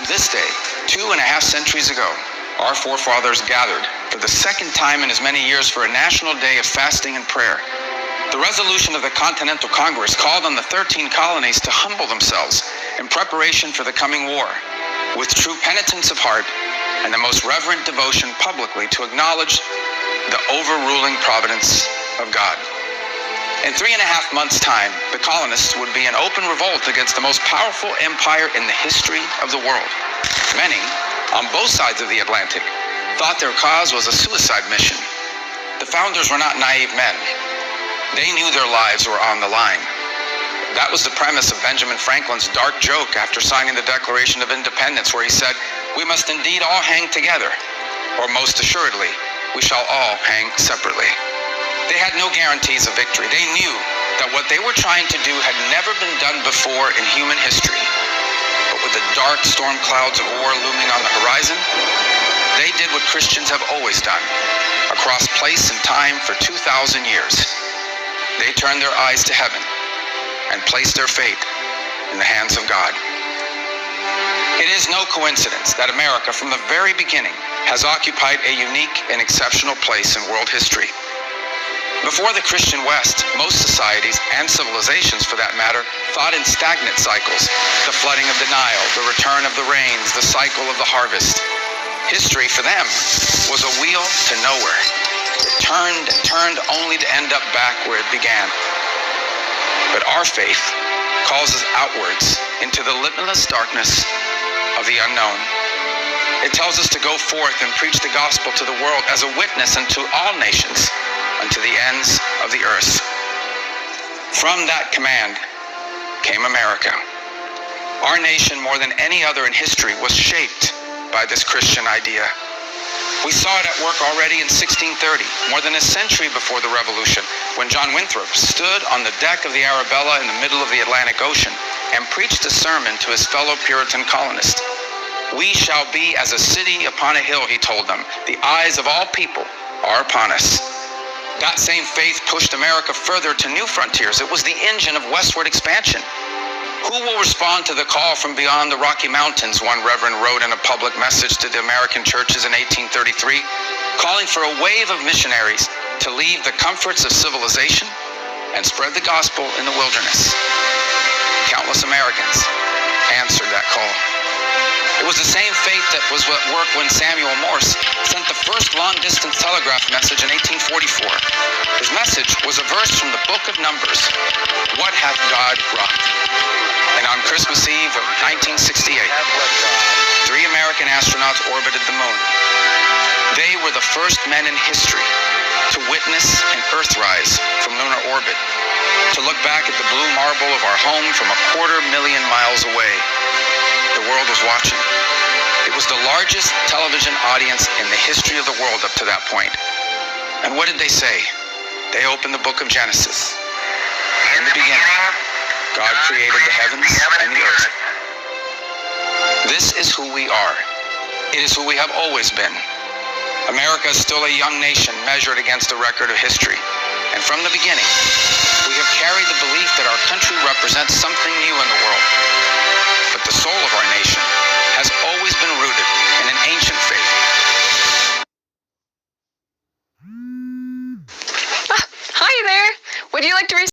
This day, 2.5 centuries ago, our forefathers gathered for the second time in as many years for a national day of fasting and prayer. The resolution of the Continental Congress called on the 13 colonies to humble themselves in preparation for the coming war, with true penitence of heart and the most reverent devotion publicly to acknowledge the overruling providence of God. In 3.5 months' time, the colonists would be in open revolt against the most powerful empire in the history of the world. Many, on both sides of the Atlantic, thought their cause was a suicide mission. The founders were not naive men. They knew their lives were on the line. That was the premise of Benjamin Franklin's dark joke after signing the Declaration of Independence, where he said, "We must indeed all hang together, or most assuredly, we shall all hang separately." They had no guarantees of victory. They knew that what they were trying to do had never been done before in human history. But with the dark storm clouds of war looming on the horizon, they did what Christians have always done, across place and time for 2,000 years. They turned their eyes to heaven and placed their fate in the hands of God. It is no coincidence that America, from the very beginning, has occupied a unique and exceptional place in world history. Before the Christian West, most societies, and civilizations for that matter, thought in stagnant cycles: the flooding of the Nile, the return of the rains, the cycle of the harvest. History for them was a wheel to nowhere. It turned and turned only to end up back where it began. But our faith calls us outwards into the limitless darkness of the unknown. It tells us to go forth and preach the gospel to the world as a witness unto all nations, unto the ends of the earth. From that command came America. Our nation, more than any other in history, was shaped by this Christian idea. We saw it at work already in 1630, more than a century before the Revolution, when John Winthrop stood on the deck of the Arabella in the middle of the Atlantic Ocean and preached a sermon to his fellow Puritan colonists. "We shall be as a city upon a hill," he told them. "The eyes of all people are upon us." That same faith pushed America further to new frontiers. It was the engine of westward expansion. "Who will respond to the call from beyond the Rocky Mountains?" one reverend wrote in a public message to the American churches in 1833, calling for a wave of missionaries to leave the comforts of civilization and spread the gospel in the wilderness. Countless Americans answered that call. It was the same faith that was at work when Samuel Morse sent the first long-distance telegraph message in 1844. His message was a verse from the book of Numbers: "What hath God wrought?" And on Christmas Eve of 1968, 3 American astronauts orbited the moon. They were the first men in history to witness an Earthrise from lunar orbit, to look back at the blue marble of our home from 250,000 miles away. The world was watching. It was the largest television audience in the history of the world up to that point. And what did they say? They opened the book of Genesis. In the beginning, God created the heavens and the earth. This is who we are. It is who we have always been. America is still a young nation measured against the record of history. And from the beginning, we have carried the belief that our country represents something new in the